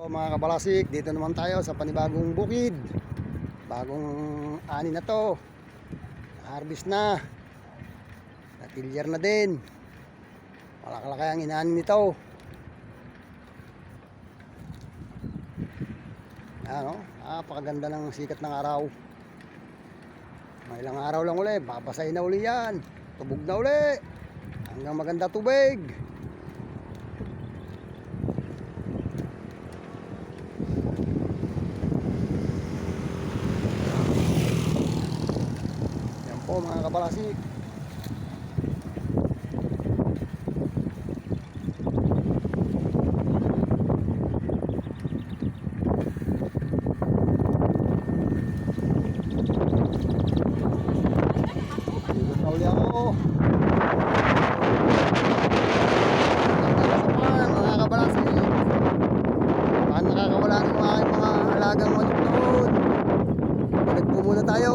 So, mga kabalasik, dito naman tayo sa panibagong bukid. Bagong ani na to. Harvest na. Natilyer na din. Malakalaki ang inaani nito. Ano, napakaganda ng sikat ng araw. May ilang araw lang uli, babasahin na uli yan. Tubog na uli. Hanggang maganda tubig. Yan po mga kabalasik. Ikot na uli ako. Mga kabalasik. Baka nakakawala ng mga alagang manok doon. Balik po muna tayo.